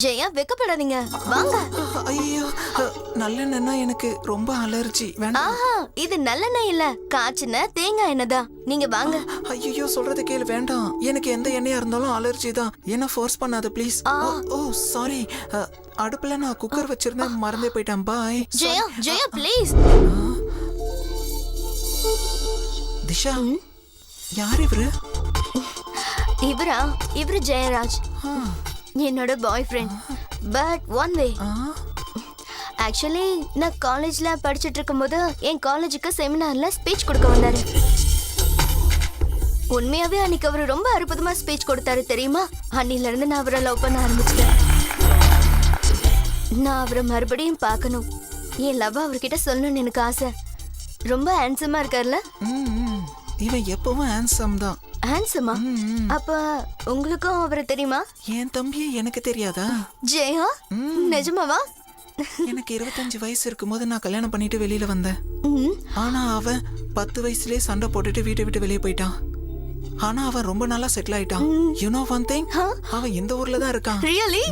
ஜெயா வெக்கப்படாதீங்க, வாங்க. ஐயோ, நல்லெண்ணெய்னா எனக்கு ரொம்ப அலர்ஜி. வேண்டாம். ஆஹா, இது நல்லெண்ணெய் இல்ல, காய்ச்சின தேங்காய் எண்ணெய் தான். நீங்க வாங்க. ஐயோ, சொல்றது கேளு, வேண்டாம். எனக்கு எந்த எண்ணெயா இருந்தாலும் அலர்ஜி தான். என்ன ஃபோர்ஸ் பண்ணாத ப்ளீஸ். ஓ சாரி, அடுப்புல நான் குக்கர் வச்சிருந்தேன், மறந்தே போயிட்டேன். பாய். ஜெயா, ஜெயா ப்ளீஸ். திஷா, யார் இவரு? இவரு ஜெயராஜ், என்னோட boy friend. But one way, actually நான் காலேஜ்ல படிச்சுட்டு இருக்கும்போது என் காலேஜுக்கு செமினார்ல ஸ்பீச் கொடுக்க வந்தாரு. உண்மையாவே அன்னைக்கு அவரு ரொம்ப அற்புதமா ஸ்பீச் கொடுத்தாரு தெரியுமா. அன்னில இருந்து நான் அவரை லவ் பண்ண ஆரம்பிச்சிட்டேன். நான் அவரை மறுபடியும் பார்க்கணும், என் லவ் அவர்கிட்ட சொல்லணும்னு எனக்கு ஆசை. ரொம்ப ஹேண்ட்ஸமா இருக்கார்ல. இவன் எப்பவும் ஹேண்ட்ஸம் தான். ஹேண்ட்ஸமா? அப்ப உங்களுக்கும் அவரை தெரியுமா? என் தம்பியை எனக்கு தெரியாதா? ஜெயா, நிஜமாவா? எனக்கு 25 வயசு இருக்கும்போது நான் கல்யாணம் பண்ணிட்டு வெளியில வந்தேன். ஆனா அவன் 10 வயசுலயே சண்டை போட்டுட்டு வீட்டை விட்டு வெளியே போயிட்டான். ஆனா அவன் ரொம்ப நாளா செட்டில் ஆயிட்டான். யூ நோ ஒன் திங், அவன் இந்த ஊர்ல தான் இருக்கான். ரியலி?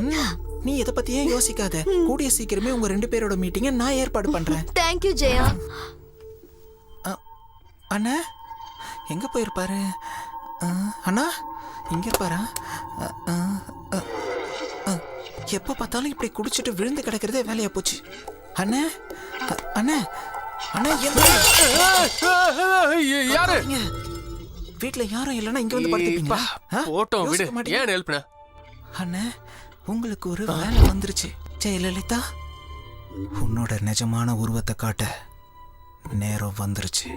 நீ எதை பத்தியும் யோசிக்காத. கூடிய சீக்கிரமே உங்க 2 பேரோட மீட்டிங்கை நான் ஏற்பாடு பண்றேன். தேங்க்யூ ஜெயா. அண்ணா எங்க போயிருப்பாரு? அண்ணா இங்க இருப்பாரா? எப்ப பார்த்தாலும் இப்படி குடிச்சிட்டு விழுந்து கிடக்கிறதே வேலையா போச்சு. அண்ணா அண்ணா அண்ணா, யாரு? வீட்டுல யாரும் இல்லைன்னா இங்க வந்து படுத்துப்பீங்களா? போட்டோம் விடு, ஏன் ஹெல்ப் பண்ண? அண்ணா, உங்களுக்கு ஒரு வேலை வந்துருச்சு. ஜெயலலிதா, உன்னோட நிஜமான உருவத்தை காட்ட நேரம் வந்துருச்சு.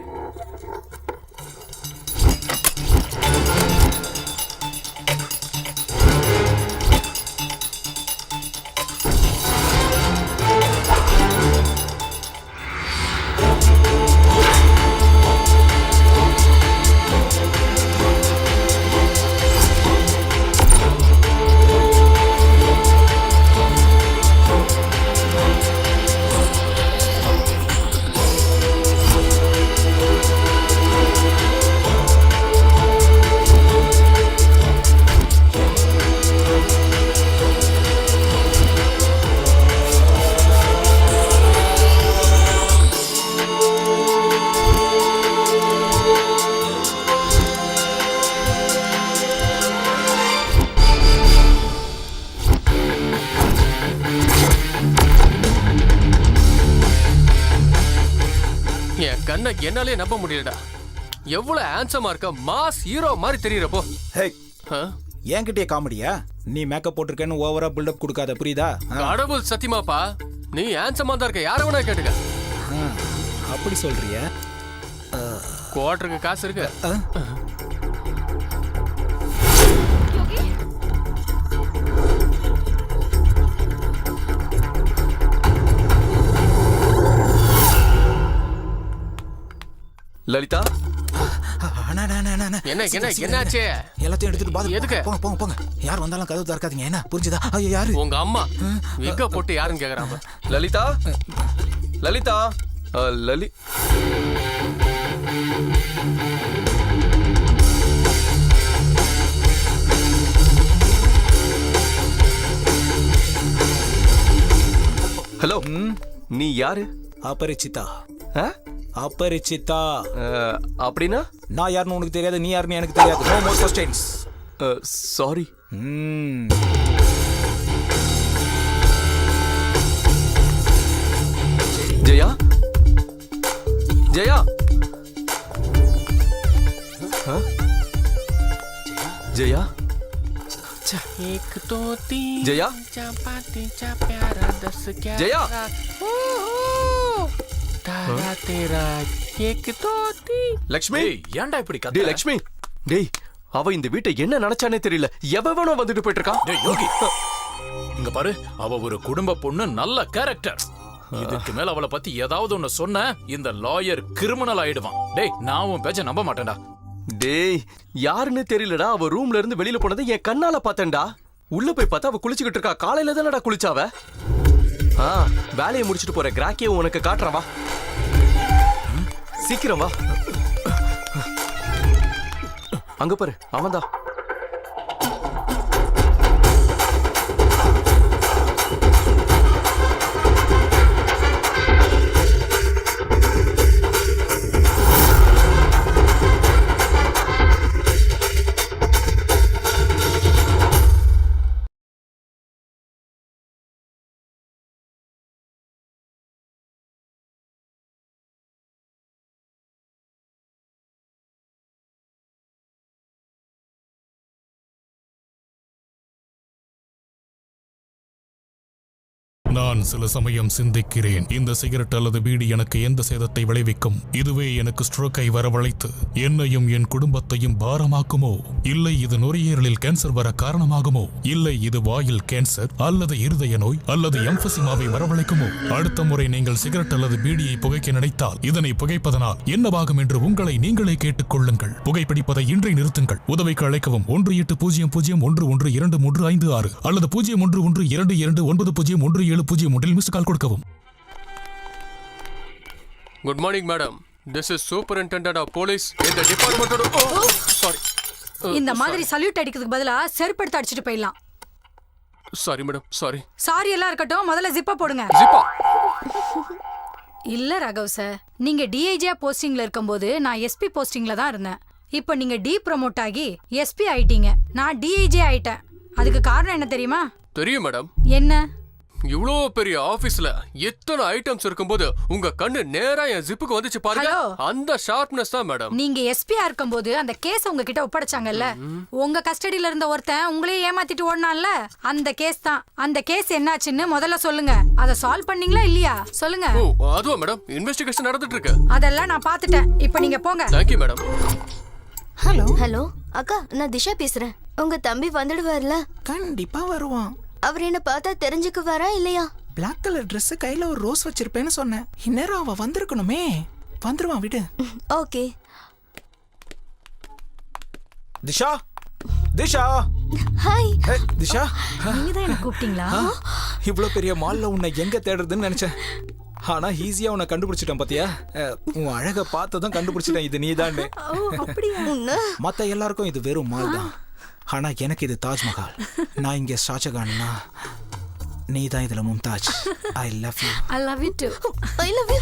என் கண்ணை என்னாலே நம்ப முடியலடா. எவ்வளவு ஹேண்ட்ஸமா இருக்க, மாஸ் ஹீரோ மாதிரி தெரியறப்போ. என்கிட்டயே காமெடியா? நீ மேக்கப் போட்டிருக்கேன்னு ஓவரா பில்டப் கொடுக்காத, புரியுதா? கடவுள் சத்தியமாப்பா, நீ ஹேண்ட்ஸமா தான் இருக்க, யார வேணா கேட்டுக்க. அப்படி சொல்றியா? குவார்டருக்கு காசு இருக்கு. லலிதா, என்ன என்னாச்சு? எல்லாத்தையும் எடுத்துட்டு பாத்து எதுக்கு? போங்க போங்க போங்க. யார் வந்தாலும் கதவு திறக்காதீங்க, என்ன புரிஞ்சுதா? ஐயோ, யாரு? உங்க அம்மா விக்க போட்டு யாருன்னு கேக்குறாங்க. லலிதா, லலிதா, லலி ஹலோ, நீ யாரு? அபரிச்சிதா. அபரிச்சிதா அப்படின்னா? நான் யாருன்னு உனக்கு தெரியாது, நீ யாருன்னு எனக்கு தெரியாது. No more questions. Sorry. Jaya, Jaya, Jaya, एक दो तीन ஜெயா, चपाती चा प्यारा दस क्या ஜெயா, तारा तेरा एक दो तीन. லக்ஷ்மி, ஏன்டா இப்படி டேய் லக்ஷ்மி, டேய், அவ இந்த வீட்டை என்ன நினைச்சானே தெரியல. எவனோ வந்துட்டு போயிட்டு இருக்கான். டேய் யோகி, இங்க பாரு, அவ ஒரு குடும்ப பொண்ணு, நல்ல கேரக்டர். இதுக்கு மேல அவளை பத்தி ஏதாவது ஒண்ணு சொன்ன, இந்த லாயர் கிரிமினல் ஆயிடுவான். டேய், நான் உன் பேச்ச நம்ப மாட்டேன்டா. டேய், யாருன்னு தெரியலடா. அவ ரூம்ல இருந்து வெளியில போனதை என் கண்ணால பார்த்தேன்டா. உள்ள போய் பார்த்தா அவ குளிச்சுக்கிட்டு இருக்கா. காலையில தானடா குளிச்சாவ. வேலையை முடிச்சிட்டு போற கிராக்கிய உனக்கு காட்டுறேன், வா. சீக்கிரம் வா. அங்க பாரு, அவன்தான். நான் சில சமயம் சிந்திக்கிறேன், இந்த சிகரெட் அல்லது பீடி எனக்கு எந்த சேதத்தை விளைவிக்கும்? இதுவே எனக்கு ஸ்ட்ரோக்கை வரவழைத்து என்னையும் என் குடும்பத்தையும் பாரமாக்குமோ? இல்லை இது நுரையீரலில் கேன்சர் வர காரணமாகுமோ? இல்லை இது வாயில் கேன்சர் அல்லது இருதய நோய் அல்லது எம்பசிமாவை வரவழைக்குமோ? அடுத்த முறை நீங்கள் சிகரெட் அல்லது பீடியை புகைக்க நினைத்தால் இதனை புகைப்பதனால் என்னவாகும் என்று உங்களை நீங்களே கேட்டுக் கொள்ளுங்கள். புகைப்பிடிப்பதை இன்றே நிறுத்துங்கள். உதவிக்கு அழைக்கவும் 1800112356 அல்லது 0112290170 மிஸ் கால் கொடுக்கவும். Good morning madam. This is superintendent of police இந்த டிபார்ட்மெண்டோட. சாரி. இந்த மாதிரி சல்யூட் அடிக்கிறதுக்கு பதிலா செருப்படுத்து அடிச்சிட்டு போயிடலாம். Sorry madam, sorry. சாரி எல்லாம் இருக்கட்டும், முதல்ல ஜிப்பா போடுங்க. ஜிப்பா? இல்ல ராகவ் சார், நீங்க டிஐஜியா போஸ்டிங்ல இருக்கும்போது நான் எஸ்பி போஸ்டிங்ல தான் இருந்தேன். இப்போ நீங்க டி ப்ரமோட் ஆகி எஸ்பி ஆயிட்டீங்க. நான் டிஐஜி ஆயிட்டேன். அதுக்கு காரணம் என்ன தெரியுமா? தெரியும் மேடம். என்ன? இவ்ளோ பெரிய ஆபீஸ்ல எத்தனை ஐட்டம்ஸ் இருக்கும்போது உங்க கண்ணு நேரா என் ஜிப்புக்கு வந்துச்சு பாருங்க. Hello. அந்த ஷார்ப்னஸ் தான் மேடம். நீங்க எஸ்பியா இருக்கும்போது அந்த கேஸ் உங்ககிட்ட ஒப்படைச்சாங்கல்ல, உங்க கஸ்டடியில இருந்த ஒருத்தன் உங்களையே ஏமாத்திட்டு ஓடுனான்ல, அந்த கேஸ் தான். அந்த கேஸ் என்னாச்சுன்னு முதல்ல சொல்லுங்க. அத சால்வ் பண்ணீங்களா இல்லையா சொல்லுங்க. ஓ, அதுவா மேடம்? இன்வெஸ்டிகேஷன் நடந்துட்டு இருக்கு. அதெல்லாம் நான் பாத்துட்டேன். இப்போ நீங்க போங்க. Thank you madam. Hello hello அக்கா, நான் திஷா பேசுறேன். உங்க தம்பி வந்துடுவார்ல? கண்டிப்பா வருவான். அவர் என்ன பார்த்தா தெரிஞ்சுக்குவாரா இல்லையா? பிளாக் கலர் Dress கையில ஒரு ரோஸ் வச்சிருப்பேன்னு சொன்னேன். இந்நேரம் அவன் வந்திருக்கணுமே. வந்துருவான், விடு. ஓகே. திஷா, திஷா, ஹாய். ஹே, திஷா, நீங்க தான் என்ன கூப்பிட்டீங்களா? இவ்வளவு பெரிய மால்ல உன்னை எங்க தேடுறதுன்னு நினைச்சேன். ஆனா ஈஸியா உன்னை கண்டுபிடிச்சிட்டேன் பாத்தியா? உன் அழக பார்த்ததும் கண்டுபிடிச்சிட்டேன் இது நீதான்னு. ஓ அப்படியா? மத்த எல்லாருக்கும் இது வெறும் மால் தான். ஆனா எனக்கு இது தாஜ்மஹால். நான் இங்க ஷாஜகான்னா, நீ தான் இதுல Mumtaz. I love you. I love you too. I love you.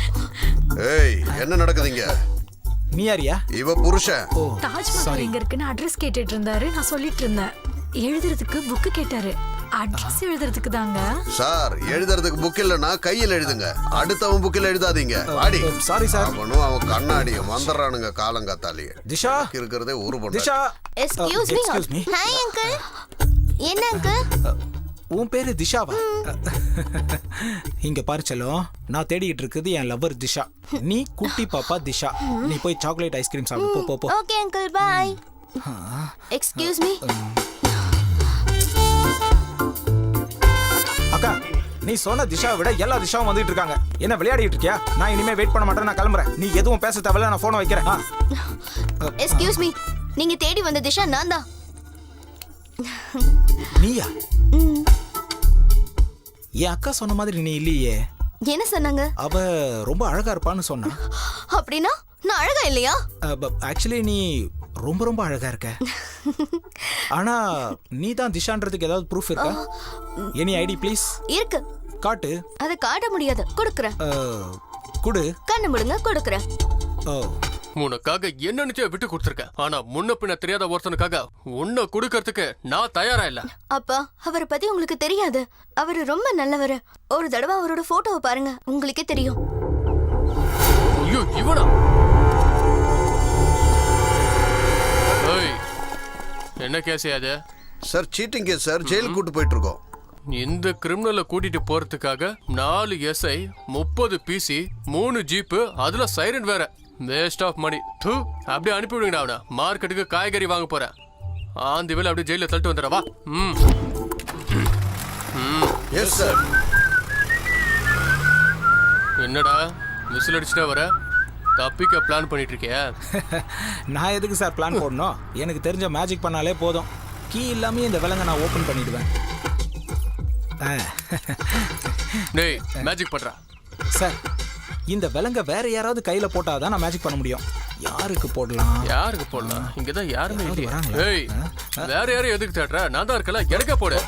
ஏய், என்ன நடக்குதுங்க? நீ யாரியா? இவ புருஷன். ஓ தாஜ்மஹால் எங்க இருக்குன்னு அட்ரஸ் கேட்டுட்டு இருந்தாரு. நான் சொல்லிட்டு இருந்தேன். எழுதுறதுக்கு புக் கேட்டாரு. அட்ரஸ் எழுதுறதுக்கு தாங்க. சார், எழுதுறதுக்கு புக் இல்லனா கையில் எழுதுங்க. அடுத்தவன் புக்கில் எழுதாதீங்க. வாடி. Sorry sir. அவன் கண்ணாடியும் வந்துடுறானுங்க காலங்காத்தாலேயே. திஷா இருக்கிறதே ஒரு பொண்ணு. Disha, excuse me. Hi uncle. என்ன அங்கிள்? உன் பேரு திஷாவா? இங்க பாரு செல்லம், நான் தேடிட்டு இருக்குது என் லவ்வர் திஷா. நீ குட்டி பாப்பா திஷா. நீ போய் சாக்லேட் ஐஸ்கிரீம் சாப்பிடு. போ போ. Okay uncle, bye. Excuse me. அக்கா, நீ சொன்ன திஷாவை விட எல்லா திஷாவும் வந்துட்டு இருக்காங்க. என்ன விளையாடிட்டு இருக்கியா? நான் இனிமே வெயிட் பண்ண மாட்டேன். நான் கிளம்புறேன். நீ எதுவும் பேச தேவையில்ல. நான் போனை வைக்கிறேன். Excuse me. நீங்க தேடி வந்த திஷா நான் தான். நீயா? என் அக்கா சொன்ன மாதிரி நீ இல்லையே. என்ன சொன்னாங்க? அவ ரொம்ப அழகா இருப்பான்னு சொன்னா. அப்படின்னா நான் அழகா இல்லையா? ஆக்சுவலி நீ ரொம்ப ரொம்ப அழகா இருக்க. ஆனா நீ தான் திஷான்றதுக்கு ஏதாவது ப்ரூஃப் இருக்கா? Any ID please? இருக்கு. காட்டு. அதை காட்ட முடியாது. கொடுக்குறேன். குடு. கண்ணு முடுங்க, கொடுக்குறேன். ஓ, உனக்காக என்னன்னு விட்டு கொடுத்துருக்கேன். ஆனா முன்ன பின்ன தெரியாத ஒருத்தனுக்காக உன்னை கொடுக்கறதுக்கு நான் தயாரா இல்ல. அப்பா, அவரை பத்தி உங்களுக்கு தெரியாது. அவரு ரொம்ப நல்லவர். ஒரு தடவை அவரோட போட்டோவை பாருங்க, உங்களுக்கே தெரியும். ஐயோ, இவனா? ஏய், என்ன கேஸ் அது? Sir, cheating case sir. ஜெயிலுக்கு கூட்டு போயிட்டு இருக்கோம். இந்த கிரிமினலை கூட்டிட்டு போறதுக்காக 4 SI, 30 PC, 3 ஜீப்பு, அதுல சைரன் வேற. Waste of money. தூ, அப்படியே அனுப்பிவிடுங்கடா அவனை. மார்க்கெட்டுக்கு காய்கறி வாங்க போறேன். ஆந்தி வேலை அப்படியே ஜெயில தள்ளிட்டு வந்துடவா? Yes sir. என்னடா விசில் அடிச்சுட்டா வர? தப்பிக்க பிளான் பண்ணிட்டு இருக்கியா? நான் எதுக்கு சார் பிளான் போடணும்? எனக்கு தெரிஞ்ச மேஜிக் பண்ணாலே போதும். கீ இல்லாம இந்த விலங்க நான் ஓபன் பண்ணிடுவேன். டேய், மேஜிக் பண்றா. சார், இந்த விலங்க வேற யாராவது கையில போட்டாதான் நான் மேஜிக் பண்ண முடியும். யாருக்கு போடலாம்? யாருக்கு போடலாம்? இங்கதான் யாருமே இல்லையே. வராங்களா? ஏய், வேற யாரும் எதுக்கு தேடுற? நான் தான் இருக்கல, எனக்கே போடு.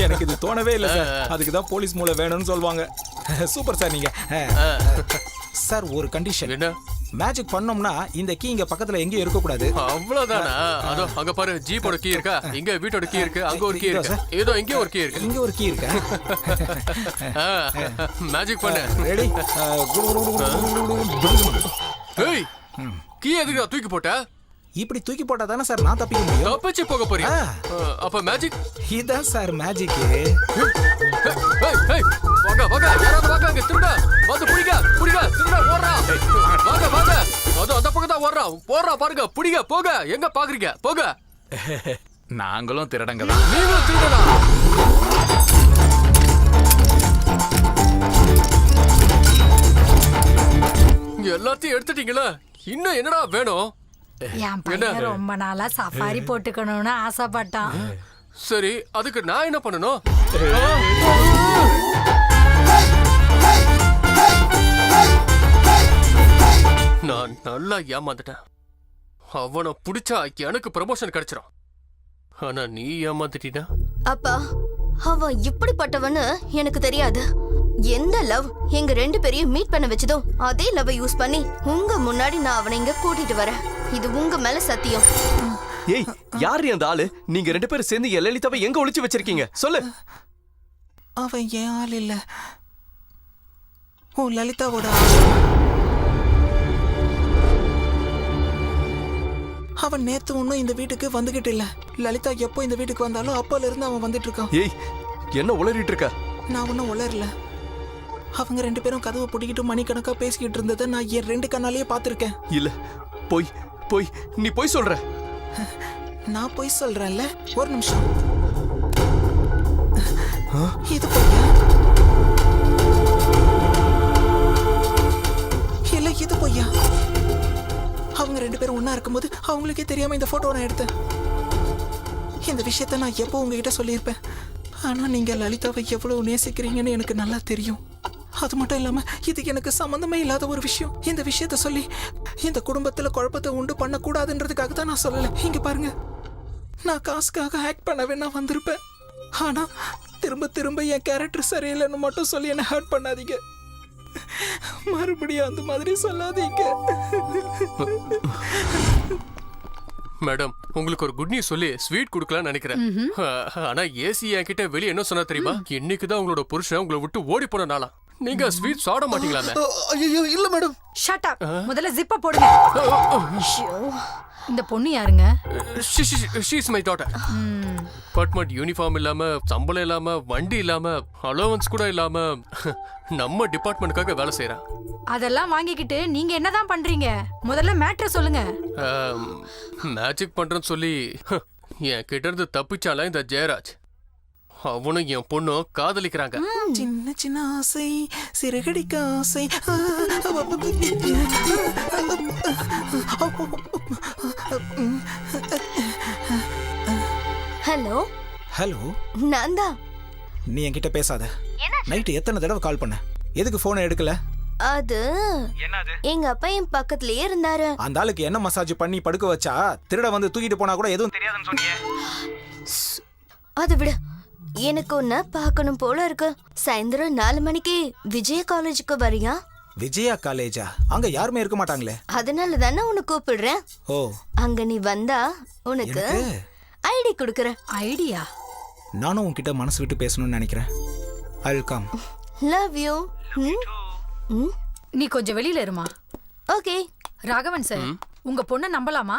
எனக்கு இது தோணவே இல்லை சார். அதுக்கு தான் போலீஸ் மூளை வேணும்னு சொல்லுவாங்க. சூப்பர் சார் நீங்க. சார், ஒரு கண்டிஷன். என்ன? மேஜிக் பண்ணோம்னா இந்த கீ இங்க பக்கத்துல எங்கேயும் இருக்க கூடாது. அவ்வளவுதானா? அதோ அங்க பாரு, ஜீப்போட கீ இருக்கா? இங்க வீட்டோட கீ இருக்கு, அங்க ஒரு கீ இருக்கு, ஏதோ இங்க ஒரு கீ இருக்கு. இங்க ஒரு கீ இருக்கா? மேஜிக் பண்ணு. ரெடி? ஏய், கீ எதுக்கு தூக்கி போட்ட? இப்படி தூக்கி போட்டா தானே சார் நான் தப்பிக்க முடியும். தப்பிச்சு போக போறியா? அப்ப மேஜிக் இதான் சார் மேஜிக். வாங்க வாங்க யாராவது வாங்க அங்க திருட வந்து புடிங்க புடிங்க திருட ஓடுறா வாங்க வாங்க அது அந்த பக்கம் தான் ஓடுறா போடுறா பாருங்க புடிங்க போங்க எங்க பாக்குறீங்க போங்க. நாங்களும் திருடங்க தான். நீங்களும் திருடா. எல்லாத்தையும் எடுத்துட்டீங்களா? இன்னும் என்னடா வேணும்? என் பையன் ரொம்ப நாளா சஃபாரி போட்டுக்கணும்னு ஆசைப்பட்டான். சரி அதுக்கு நான் என்ன பண்ணணும்? நான் நல்லா ஏமாந்துட்டேன். அவனை புடிச்சா எனக்கு ப்ரமோஷன் கிடைச்சிரும். ஆனா நீ ஏமாந்துட்டீனா? அப்பா அவன் இப்படிப்பட்டவன்னு எனக்கு தெரியாது. எந்த லவ் எங்க 2 பேரையும் மீட் பண்ண வச்சதோ அதே லவ் யூஸ் பண்ணி உங்க முன்னாடி நான் அவனை இங்க கூட்டிட்டு வரேன். இது உங்க மேல சத்தியம். ஏய் யாரு அந்த ஆளு? நீங்க 2 பேரும் சேர்ந்து என் லலிதாவை எங்க ஒளிச்சு வச்சிருக்கீங்க சொல்லு. அவன் ஏன் ஆள் இல்ல, ஓ லலிதாவோட. அவன் நேத்து ஒன்னும் இந்த வீட்டுக்கு வந்துகிட்டு இல்ல. லலிதா எப்போ இந்த வீட்டுக்கு வந்தாலும் அப்பல இருந்து அவன் வந்துட்டு இருக்கான். ஏய் என்ன உளறிட்டு இருக்க? நான் ஒன்னும் உளரல. அவங்க 2 பேரும் கதவை பிடிக்கிட்டு மணிக்கணக்கா பேசிக்கிட்டு இருந்ததை நான் என் 2 கண்ணாலேயே பார்த்திருக்கேன். இல்ல போய் போய் நீ போய் சொல்ற. நான் போய் சொல்றேன்ல, ஒரு நிமிஷம். இது பொய்யா? இல்ல இது பொய்யா? அவங்க 2 பேரும் ஒண்ணா இருக்கும்போது அவங்களுக்கே தெரியாம இந்த போட்டோ நான் எடுத்தேன். இந்த விஷயத்த நான் எப்போ உங்ககிட்ட சொல்லியிருப்பேன். ஆனா நீங்க லலிதாவை எவ்வளவு நேசிக்கிறீங்கன்னு எனக்கு நல்லா தெரியும். அது மட்டும் இல்லாம இது எனக்கு சம்பந்தமே இல்லாத ஒரு விஷயம். இந்த விஷயத்த சொல்லி இந்த குடும்பத்துல குழப்பத்தை உண்டு பண்ண கூடாதுன்றதுக்காக தான் நான் சொல்லல. இங்க பாருங்க, நான் காசுக்காக ஆக்ட் பண்ண வேணா வந்திருப்பேன். ஆனா திரும்ப திரும்ப என் கேரக்டர் சரியில்லைன்னு மட்டும் சொல்லி என்ன ஹர்ட் பண்ணாதீங்க. மறுபடியும் அந்த மாதிரி சொல்லாதீங்க. மேடம் உங்களுக்கு ஒரு குட் நியூஸ் சொல்லி ஸ்வீட் கொடுக்கலாம்னு நினைக்கிறேன். ஆனா ஏசி என்கிட்ட வெளியே என்ன சொன்னா தெரியுமா? இன்னைக்குதான் உங்களோட புருஷன் உங்களை விட்டு ஓடி போன நாளா. நீங்க ஸ்வீட் சாப்பிட மாட்டீங்களாமே? ஐயோ இல்ல மேடம். Shut up. முதல்ல ஜிப்ப போடுங்க. இந்த பொண்ணு யாருங்க? She is my daughter. Department uniform இல்லாம, சம்பளம் இல்லாம, வண்டி இல்லாம, அலோவன்ஸ் கூட இல்லாம நம்ம டிபார்ட்மெண்ட்காக வேலை செய்யறா. அதெல்லாம் வாங்கிக்கிட்டு நீங்க என்னதான் பண்றீங்க? முதல்ல மேட்டர் சொல்லுங்க. மேஜிக் பண்றேன்னு சொல்லி என் கிட்ட இருந்து தப்பிச்சால இந்த ஜெயராஜ். அவனும் என் பொண்ணும் காதலிக்கிறாங்க. சின்ன சின்ன ஆசை சிறகடிக்க ஆசை. ஹலோ ஹலோ, நான் தான். நீ என்கிட்ட பேசாத. நைட்டு எத்தனை தடவை கால் பண்ண? எதுக்கு போனை எடுக்கல? அது எங்க அப்பா என் பக்கத்துலயே இருந்தாரு. அந்த ஆளுக்கு என்ன மசாஜ் பண்ணி படுக்க வச்சா திருட வந்து தூக்கிட்டு போனா கூட எதுவும் தெரியாதுன்னு சொன்னீங்க. அது விட எனக்கு ஒன்ன பார்க்கணும் போல இருக்கு. சாயந்தரம் 4 மணிக்கு விஜய காலேஜுக்கு வரியா? விஜயா காலேஜா? அங்க யாருமே இருக்க மாட்டாங்களே. அதனால தானே உன்னை கூப்பிடுறேன். ஓ, அங்க நீ வந்தா உனக்கு ஐடி கொடுக்கறேன். ஐடியா? நானும் உன்கிட்ட மனசு விட்டு பேசணும்னு நினைக்கிறேன். I will come. Love you. நீ கொஞ்சம் வெளியில இருமா. ஓகே. ராகவன் சார், உங்க பொண்ணை நம்பலாமா?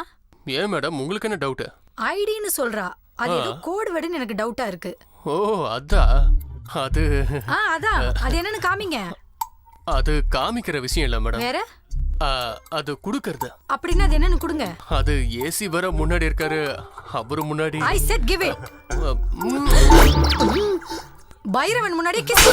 ஏன் மேடம் உங்களுக்கு என்ன டவுட்? ஐடின்னு சொல்றா. அது ஏதோ கோட் வேர்டுன்னு எனக்கு டவுட்டா இருக்கு. ஓ அதா அது அதான் அது என்னன்னு காமிங்க. அது காமிக்கிற விஷயம் இல்ல மேடம். வேற? அது குடுக்கறது. அப்படின்னா அது என்னன்னு கொடுங்க. அது ஏசி வர முன்னாடி இருக்காரு, அவரு முன்னாடி. I said give it. Bhairavan முன்னாடி கிஸ்